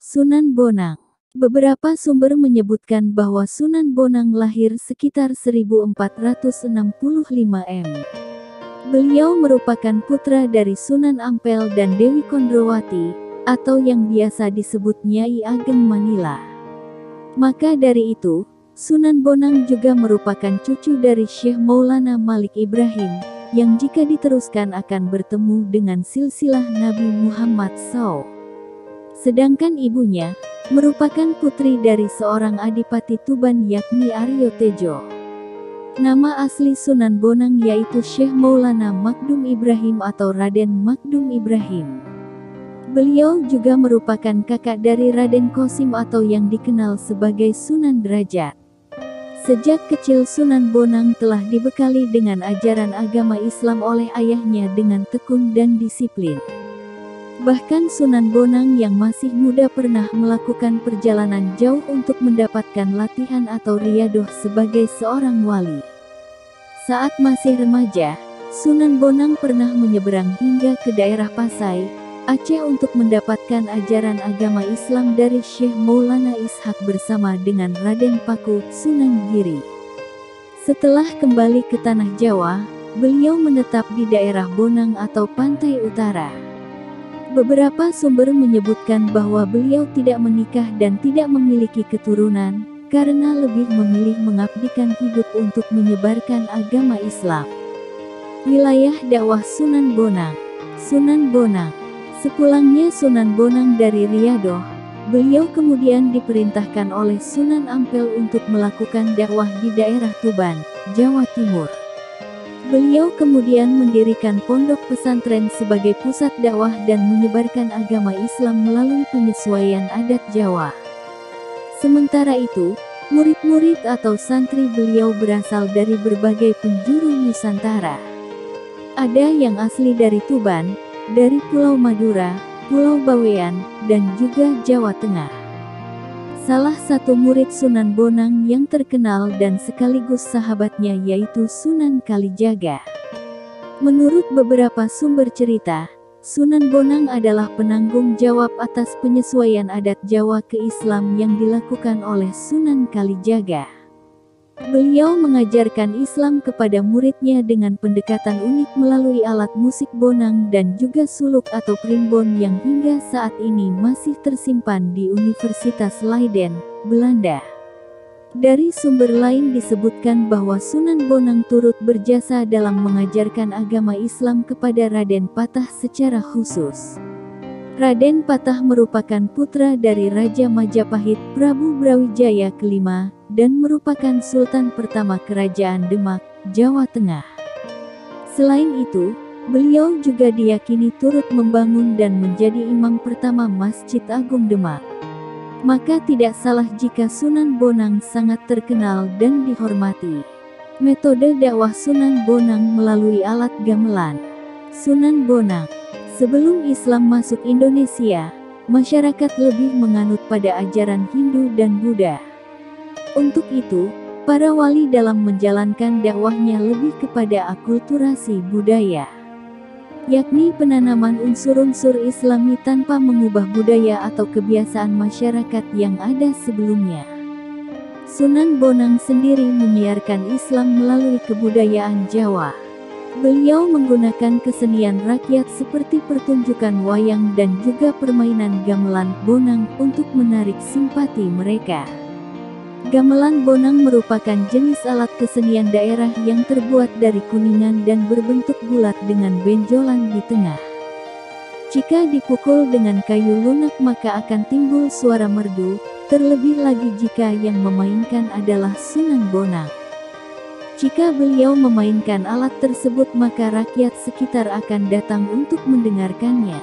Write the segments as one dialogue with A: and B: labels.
A: Sunan Bonang. Beberapa sumber menyebutkan bahwa Sunan Bonang lahir sekitar 1465 m. Beliau merupakan putra dari Sunan Ampel dan Dewi Kondrowati, atau yang biasa disebut Nyai Ageng Manila. Maka dari itu, Sunan Bonang juga merupakan cucu dari Syekh Maulana Malik Ibrahim, yang jika diteruskan akan bertemu dengan silsilah Nabi Muhammad SAW. Sedangkan ibunya merupakan putri dari seorang adipati Tuban yakni Aryo Tejo. Nama asli Sunan Bonang yaitu Syekh Maulana Makdum Ibrahim atau Raden Makdum Ibrahim. Beliau juga merupakan kakak dari Raden Qasim atau yang dikenal sebagai Sunan Derajat. Sejak kecil Sunan Bonang telah dibekali dengan ajaran agama Islam oleh ayahnya dengan tekun dan disiplin. Bahkan Sunan Bonang yang masih muda pernah melakukan perjalanan jauh untuk mendapatkan latihan atau riyadoh sebagai seorang wali. Saat masih remaja, Sunan Bonang pernah menyeberang hingga ke daerah Pasai, Aceh untuk mendapatkan ajaran agama Islam dari Syekh Maulana Ishak bersama dengan Raden Paku, Sunan Giri. Setelah kembali ke tanah Jawa, beliau menetap di daerah Bonang atau Pantai Utara. Beberapa sumber menyebutkan bahwa beliau tidak menikah dan tidak memiliki keturunan, karena lebih memilih mengabdikan hidup untuk menyebarkan agama Islam. Wilayah dakwah Sunan Bonang. Sunan Bonang. Sepulangnya Sunan Bonang dari riyadoh, beliau kemudian diperintahkan oleh Sunan Ampel untuk melakukan dakwah di daerah Tuban, Jawa Timur. Beliau kemudian mendirikan pondok pesantren sebagai pusat dakwah dan menyebarkan agama Islam melalui penyesuaian adat Jawa. Sementara itu, murid-murid atau santri beliau berasal dari berbagai penjuru Nusantara. Ada yang asli dari Tuban, dari Pulau Madura, Pulau Bawean, dan juga Jawa Tengah. Salah satu murid Sunan Bonang yang terkenal dan sekaligus sahabatnya yaitu Sunan Kalijaga. Menurut beberapa sumber cerita, Sunan Bonang adalah penanggung jawab atas penyesuaian adat Jawa ke Islam yang dilakukan oleh Sunan Kalijaga. Beliau mengajarkan Islam kepada muridnya dengan pendekatan unik melalui alat musik bonang dan juga suluk atau primbon yang hingga saat ini masih tersimpan di Universitas Leiden, Belanda. Dari sumber lain disebutkan bahwa Sunan Bonang turut berjasa dalam mengajarkan agama Islam kepada Raden Patah secara khusus. Raden Patah merupakan putra dari Raja Majapahit Prabu Brawijaya kelima, dan merupakan Sultan pertama Kerajaan Demak, Jawa Tengah. Selain itu, beliau juga diyakini turut membangun dan menjadi imam pertama Masjid Agung Demak. Maka tidak salah jika Sunan Bonang sangat terkenal dan dihormati. Metode dakwah Sunan Bonang melalui alat gamelan. Sunan Bonang. Sebelum Islam masuk Indonesia, masyarakat lebih menganut pada ajaran Hindu dan Buddha. Untuk itu, para wali dalam menjalankan dakwahnya lebih kepada akulturasi budaya, yakni penanaman unsur-unsur Islami tanpa mengubah budaya atau kebiasaan masyarakat yang ada sebelumnya. Sunan Bonang sendiri menyiarkan Islam melalui kebudayaan Jawa. Beliau menggunakan kesenian rakyat seperti pertunjukan wayang dan juga permainan gamelan bonang untuk menarik simpati mereka. Gamelan bonang merupakan jenis alat kesenian daerah yang terbuat dari kuningan dan berbentuk bulat dengan benjolan di tengah. Jika dipukul dengan kayu lunak maka akan timbul suara merdu, terlebih lagi jika yang memainkan adalah Sunan Bonang. Jika beliau memainkan alat tersebut maka rakyat sekitar akan datang untuk mendengarkannya.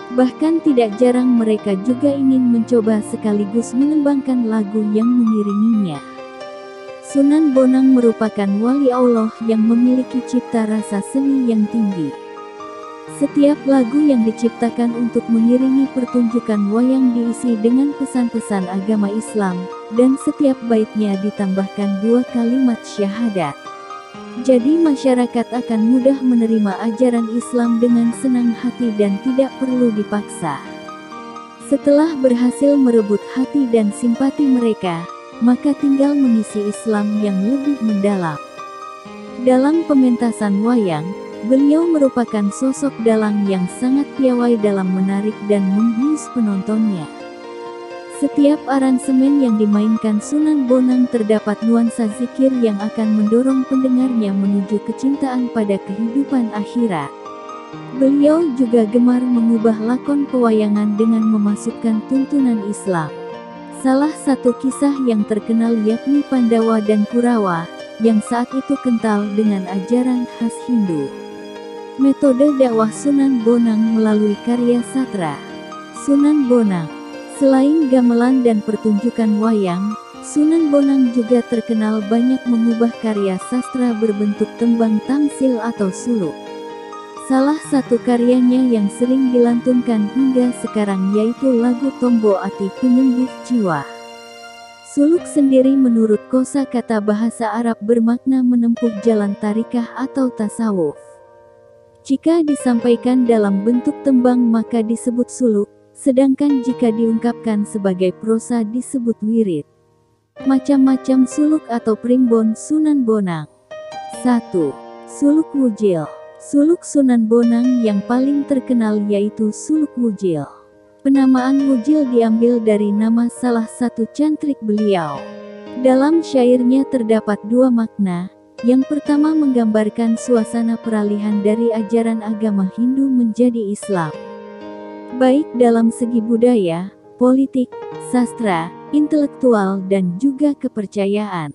A: Bahkan tidak jarang mereka juga ingin mencoba sekaligus menembangkan lagu yang mengiringinya. Sunan Bonang merupakan wali Allah yang memiliki cipta rasa seni yang tinggi. Setiap lagu yang diciptakan untuk mengiringi pertunjukan wayang diisi dengan pesan-pesan agama Islam, dan setiap baitnya ditambahkan 2 kalimat syahadat. Jadi masyarakat akan mudah menerima ajaran Islam dengan senang hati dan tidak perlu dipaksa. Setelah berhasil merebut hati dan simpati mereka, maka tinggal mengisi Islam yang lebih mendalam. Dalam pementasan wayang, beliau merupakan sosok dalang yang sangat piawai dalam menarik dan membius penontonnya. Setiap aransemen yang dimainkan Sunan Bonang terdapat nuansa zikir yang akan mendorong pendengarnya menuju kecintaan pada kehidupan akhirat. Beliau juga gemar mengubah lakon pewayangan dengan memasukkan tuntunan Islam. Salah satu kisah yang terkenal yakni Pandawa dan Kurawa, yang saat itu kental dengan ajaran khas Hindu. Metode dakwah Sunan Bonang melalui karya sastra. Sunan Bonang selain gamelan dan pertunjukan wayang, Sunan Bonang juga terkenal banyak mengubah karya sastra berbentuk tembang tamsil atau suluk. Salah satu karyanya yang sering dilantunkan hingga sekarang yaitu lagu Tombo Ati Penyembuh Jiwa. Suluk sendiri menurut kosakata bahasa Arab bermakna menempuh jalan tarikah atau tasawuf. Jika disampaikan dalam bentuk tembang maka disebut suluk, sedangkan jika diungkapkan sebagai prosa disebut wirid. Macam-macam suluk atau primbon Sunan Bonang. 1. Suluk Wujil. Suluk Sunan Bonang yang paling terkenal yaitu Suluk Wujil. Penamaan Wujil diambil dari nama salah satu cantrik beliau. Dalam syairnya terdapat dua makna. Yang pertama menggambarkan suasana peralihan dari ajaran agama Hindu menjadi Islam. Baik dalam segi budaya, politik, sastra, intelektual dan juga kepercayaan.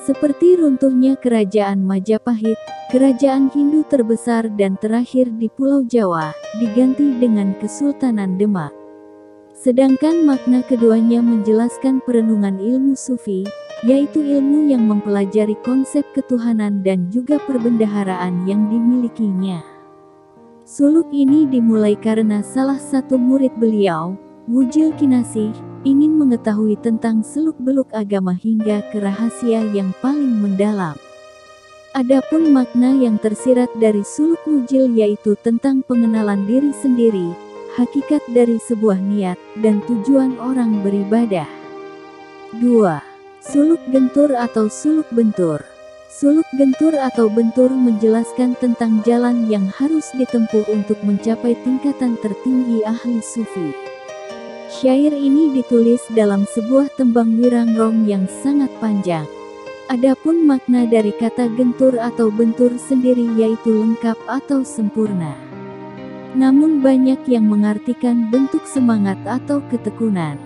A: Seperti runtuhnya kerajaan Majapahit, kerajaan Hindu terbesar dan terakhir di Pulau Jawa, diganti dengan Kesultanan Demak. Sedangkan makna keduanya menjelaskan perenungan ilmu sufi, yaitu ilmu yang mempelajari konsep ketuhanan dan juga perbendaharaan yang dimilikinya. Suluk ini dimulai karena salah satu murid beliau, Wujil Kinasih, ingin mengetahui tentang seluk-beluk agama hingga ke rahasia yang paling mendalam. Adapun makna yang tersirat dari suluk Wujil yaitu tentang pengenalan diri sendiri, hakikat dari sebuah niat, dan tujuan orang beribadah. 2. Suluk Gentur atau Suluk Bentur. Suluk gentur atau bentur menjelaskan tentang jalan yang harus ditempuh untuk mencapai tingkatan tertinggi ahli sufi. Syair ini ditulis dalam sebuah tembang wirangrong yang sangat panjang. Adapun makna dari kata gentur atau bentur sendiri yaitu lengkap atau sempurna. Namun banyak yang mengartikan bentuk semangat atau ketekunan.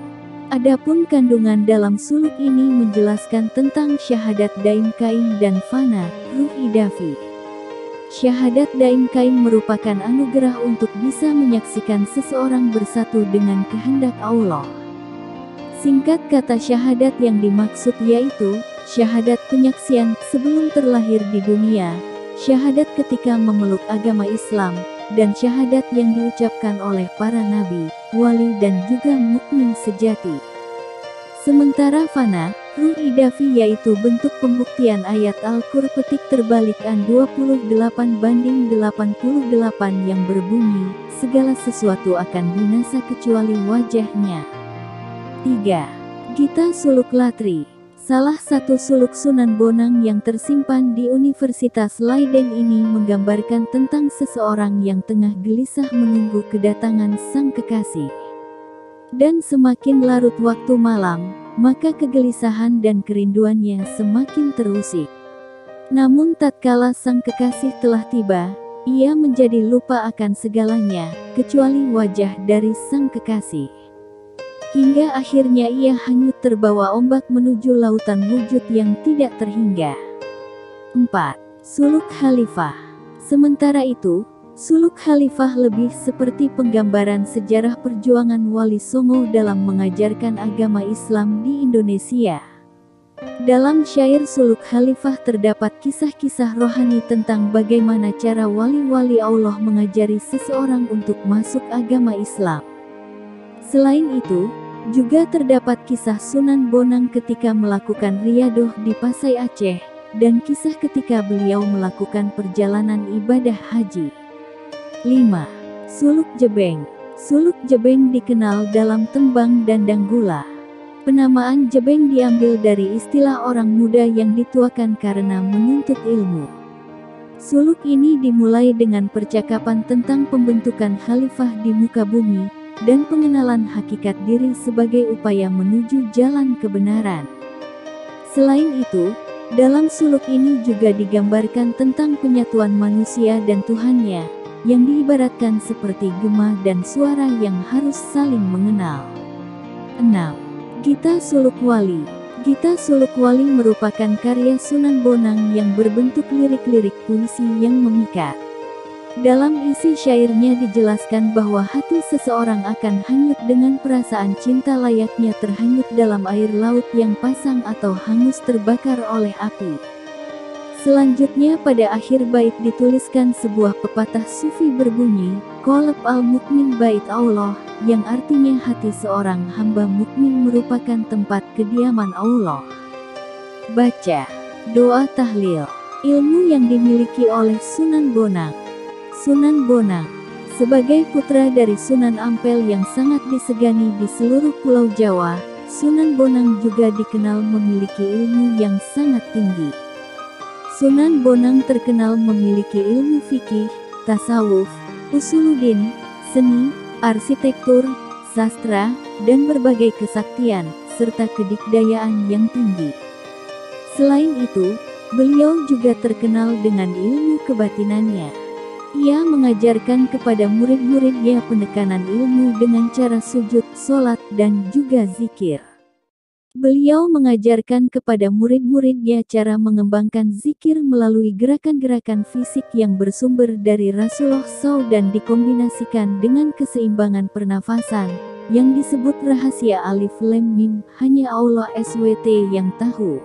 A: Adapun kandungan dalam suluk ini menjelaskan tentang syahadat daim qaim dan fana, ruh idafi. Syahadat daim qaim merupakan anugerah untuk bisa menyaksikan seseorang bersatu dengan kehendak Allah. Singkat kata syahadat yang dimaksud yaitu, syahadat penyaksian sebelum terlahir di dunia, syahadat ketika memeluk agama Islam, dan syahadat yang diucapkan oleh para nabi, wali dan juga mukmin sejati. Sementara fana, ruh idafi yaitu bentuk pembuktian ayat Al-Qur'an petik terbalik an 28/88 yang berbunyi, segala sesuatu akan binasa kecuali wajahnya. 3. Gita Suluk Latri. Salah satu suluk Sunan Bonang yang tersimpan di Universitas Leiden ini menggambarkan tentang seseorang yang tengah gelisah menunggu kedatangan sang kekasih. Dan semakin larut waktu malam, maka kegelisahan dan kerinduannya semakin terusik. Namun tatkala sang kekasih telah tiba, ia menjadi lupa akan segalanya, kecuali wajah dari sang kekasih. Hingga akhirnya ia hanyut terbawa ombak menuju lautan wujud yang tidak terhingga. 4. Suluk Khalifah. Sementara itu, suluk Khalifah lebih seperti penggambaran sejarah perjuangan Wali Songo dalam mengajarkan agama Islam di Indonesia. Dalam syair suluk Khalifah terdapat kisah-kisah rohani tentang bagaimana cara wali-wali Allah mengajari seseorang untuk masuk agama Islam. Selain itu, juga terdapat kisah Sunan Bonang ketika melakukan riyadoh di Pasai Aceh, dan kisah ketika beliau melakukan perjalanan ibadah haji. 5. Suluk Jebeng. Suluk Jebeng dikenal dalam tembang Dandang Gula. Penamaan Jebeng diambil dari istilah orang muda yang dituakan karena menuntut ilmu. Suluk ini dimulai dengan percakapan tentang pembentukan khalifah di muka bumi, dan pengenalan hakikat diri sebagai upaya menuju jalan kebenaran. Selain itu, dalam suluk ini juga digambarkan tentang penyatuan manusia dan Tuhannya, yang diibaratkan seperti gema dan suara yang harus saling mengenal. 6. Gita Suluk Wali. Gita Suluk Wali merupakan karya Sunan Bonang yang berbentuk lirik-lirik puisi yang memikat. Dalam isi syairnya dijelaskan bahwa hati seseorang akan hanyut dengan perasaan cinta layaknya terhanyut dalam air laut yang pasang atau hangus terbakar oleh api. Selanjutnya pada akhir bait dituliskan sebuah pepatah sufi berbunyi, Qalb al-Mukmin Bait Allah, yang artinya hati seorang hamba mukmin merupakan tempat kediaman Allah. Baca. Doa tahlil. Ilmu yang dimiliki oleh Sunan Bonang. Sunan Bonang sebagai putra dari Sunan Ampel yang sangat disegani di seluruh Pulau Jawa, Sunan Bonang juga dikenal memiliki ilmu yang sangat tinggi. Sunan Bonang terkenal memiliki ilmu fikih, tasawuf, usuluddin, seni, arsitektur, sastra, dan berbagai kesaktian, serta kedikdayaan yang tinggi. Selain itu, beliau juga terkenal dengan ilmu kebatinannya. Ia mengajarkan kepada murid-muridnya penekanan ilmu dengan cara sujud, sholat, dan juga zikir. Beliau mengajarkan kepada murid-muridnya cara mengembangkan zikir melalui gerakan-gerakan fisik yang bersumber dari Rasulullah SAW dan dikombinasikan dengan keseimbangan pernafasan, yang disebut rahasia Alif Lam Mim, hanya Allah SWT yang tahu.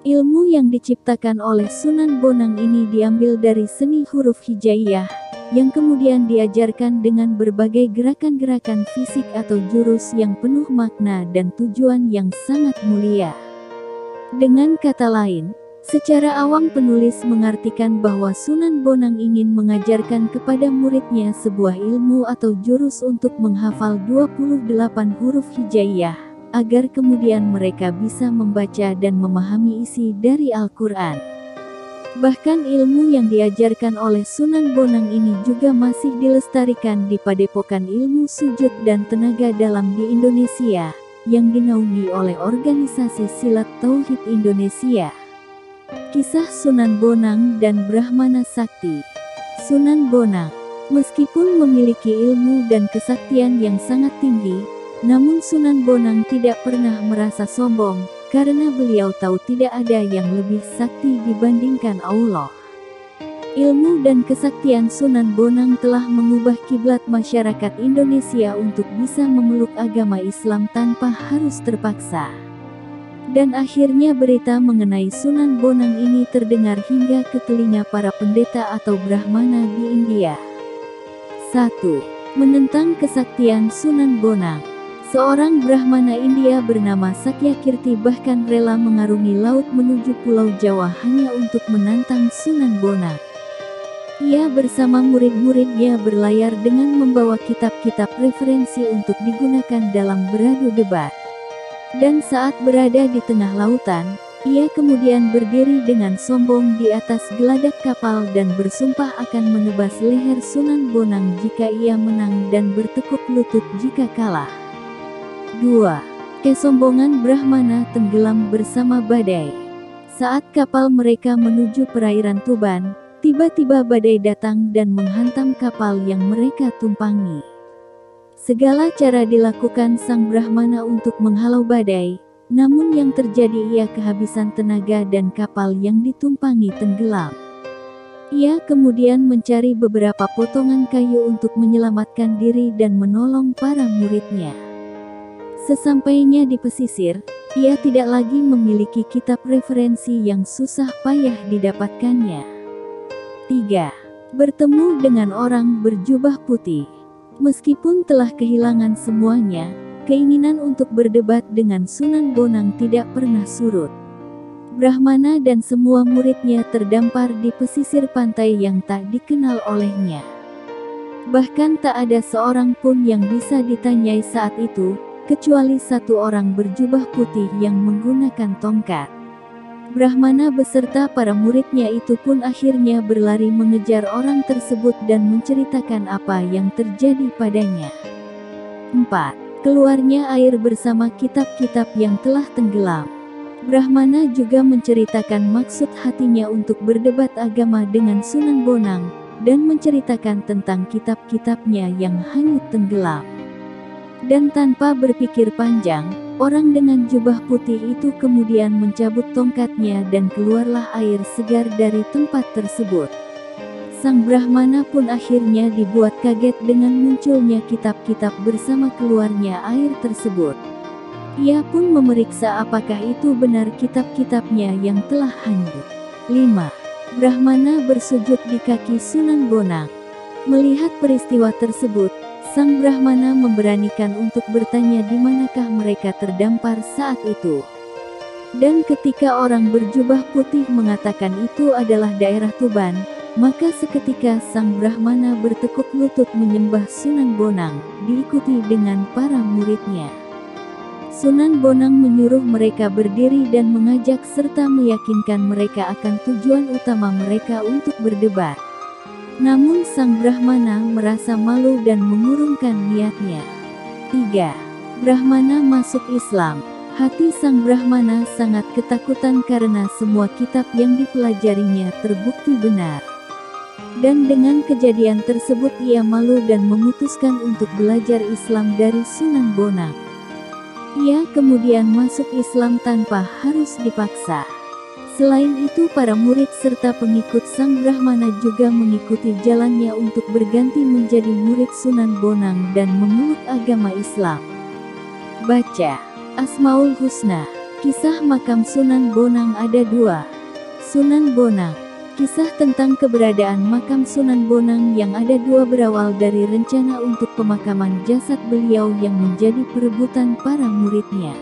A: Ilmu yang diciptakan oleh Sunan Bonang ini diambil dari seni huruf hijaiyah, yang kemudian diajarkan dengan berbagai gerakan-gerakan fisik atau jurus yang penuh makna dan tujuan yang sangat mulia. Dengan kata lain, secara awam penulis mengartikan bahwa Sunan Bonang ingin mengajarkan kepada muridnya sebuah ilmu atau jurus untuk menghafal 28 huruf hijaiyah, agar kemudian mereka bisa membaca dan memahami isi dari Al-Quran. Bahkan ilmu yang diajarkan oleh Sunan Bonang ini juga masih dilestarikan di Padepokan Ilmu Sujud dan Tenaga Dalam di Indonesia, yang dinaungi oleh organisasi Silat Tauhid Indonesia. Kisah Sunan Bonang dan Brahmana Sakti. Sunan Bonang, meskipun memiliki ilmu dan kesaktian yang sangat tinggi, namun Sunan Bonang tidak pernah merasa sombong, karena beliau tahu tidak ada yang lebih sakti dibandingkan Allah. Ilmu dan kesaktian Sunan Bonang telah mengubah kiblat masyarakat Indonesia untuk bisa memeluk agama Islam tanpa harus terpaksa. Dan akhirnya berita mengenai Sunan Bonang ini terdengar hingga ke telinga para pendeta atau Brahmana di India. 1. Menentang kesaktian Sunan Bonang. Seorang Brahmana India bernama Sakyakirti bahkan rela mengarungi laut menuju Pulau Jawa hanya untuk menantang Sunan Bonang. Ia bersama murid-muridnya berlayar dengan membawa kitab-kitab referensi untuk digunakan dalam beradu debat. Dan saat berada di tengah lautan, ia kemudian berdiri dengan sombong di atas geladak kapal dan bersumpah akan menebas leher Sunan Bonang jika ia menang dan bertekuk lutut jika kalah. 2. Kesombongan Brahmana tenggelam bersama badai. Saat kapal mereka menuju perairan Tuban, tiba-tiba badai datang dan menghantam kapal yang mereka tumpangi. Segala cara dilakukan sang Brahmana untuk menghalau badai, namun yang terjadi ia kehabisan tenaga dan kapal yang ditumpangi tenggelam. Ia kemudian mencari beberapa potongan kayu untuk menyelamatkan diri dan menolong para muridnya. Sesampainya di pesisir, ia tidak lagi memiliki kitab referensi yang susah payah didapatkannya. 3. Bertemu dengan orang berjubah putih. Meskipun telah kehilangan semuanya, keinginan untuk berdebat dengan Sunan Bonang tidak pernah surut. Brahmana dan semua muridnya terdampar di pesisir pantai yang tak dikenal olehnya. Bahkan tak ada seorang pun yang bisa ditanyai saat itu, kecuali satu orang berjubah putih yang menggunakan tongkat. Brahmana beserta para muridnya itu pun akhirnya berlari mengejar orang tersebut dan menceritakan apa yang terjadi padanya. 4. Keluarnya air bersama kitab-kitab yang telah tenggelam. Brahmana juga menceritakan maksud hatinya untuk berdebat agama dengan Sunan Bonang, dan menceritakan tentang kitab-kitabnya yang hanyut tenggelam. Dan tanpa berpikir panjang, orang dengan jubah putih itu kemudian mencabut tongkatnya dan keluarlah air segar dari tempat tersebut. Sang Brahmana pun akhirnya dibuat kaget dengan munculnya kitab-kitab bersama keluarnya air tersebut. Ia pun memeriksa apakah itu benar kitab-kitabnya yang telah hanyut. 5. Brahmana bersujud di kaki Sunan Bonang. Melihat peristiwa tersebut, Sang Brahmana memberanikan untuk bertanya di manakah mereka terdampar saat itu. Dan ketika orang berjubah putih mengatakan itu adalah daerah Tuban, maka seketika Sang Brahmana bertekuk lutut menyembah Sunan Bonang, diikuti dengan para muridnya. Sunan Bonang menyuruh mereka berdiri dan mengajak serta meyakinkan mereka akan tujuan utama mereka untuk berdebat. Namun Sang Brahmana merasa malu dan mengurungkan niatnya. 3. Brahmana masuk Islam. Hati Sang Brahmana sangat ketakutan karena semua kitab yang dipelajarinya terbukti benar. Dan dengan kejadian tersebut ia malu dan memutuskan untuk belajar Islam dari Sunan Bonang. Ia kemudian masuk Islam tanpa harus dipaksa. Selain itu para murid serta pengikut Sang Brahmana juga mengikuti jalannya untuk berganti menjadi murid Sunan Bonang dan memeluk agama Islam. Baca Asmaul Husna. Kisah makam Sunan Bonang ada 2. Sunan Bonang. Kisah tentang keberadaan makam Sunan Bonang yang ada 2 berawal dari rencana untuk pemakaman jasad beliau yang menjadi perebutan para muridnya.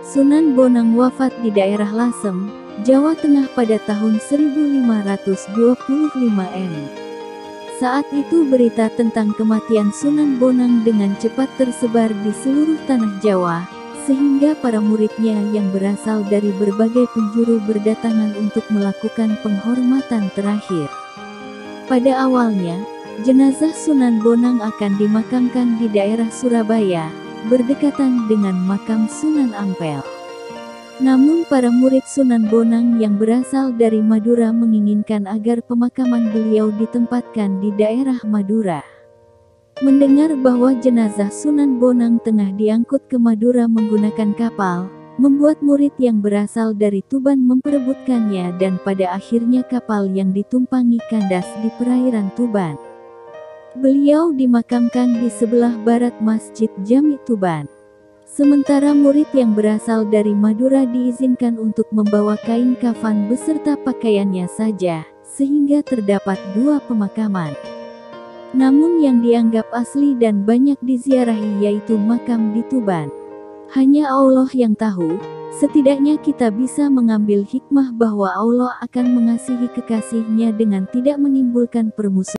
A: Sunan Bonang wafat di daerah Lasem, Jawa Tengah pada tahun 1525 M. Saat itu berita tentang kematian Sunan Bonang dengan cepat tersebar di seluruh tanah Jawa, sehingga para muridnya yang berasal dari berbagai penjuru berdatangan untuk melakukan penghormatan terakhir. Pada awalnya, jenazah Sunan Bonang akan dimakamkan di daerah Surabaya, berdekatan dengan makam Sunan Ampel. Namun para murid Sunan Bonang yang berasal dari Madura menginginkan agar pemakaman beliau ditempatkan di daerah Madura. Mendengar bahwa jenazah Sunan Bonang tengah diangkut ke Madura menggunakan kapal, membuat murid yang berasal dari Tuban memperebutkannya dan pada akhirnya kapal yang ditumpangi kandas di perairan Tuban. Beliau dimakamkan di sebelah barat Masjid Jami Tuban. Sementara murid yang berasal dari Madura diizinkan untuk membawa kain kafan beserta pakaiannya saja, sehingga terdapat 2 pemakaman. Namun yang dianggap asli dan banyak diziarahi yaitu makam di Tuban. Hanya Allah yang tahu, setidaknya kita bisa mengambil hikmah bahwa Allah akan mengasihi kekasihnya dengan tidak menimbulkan permusuhan.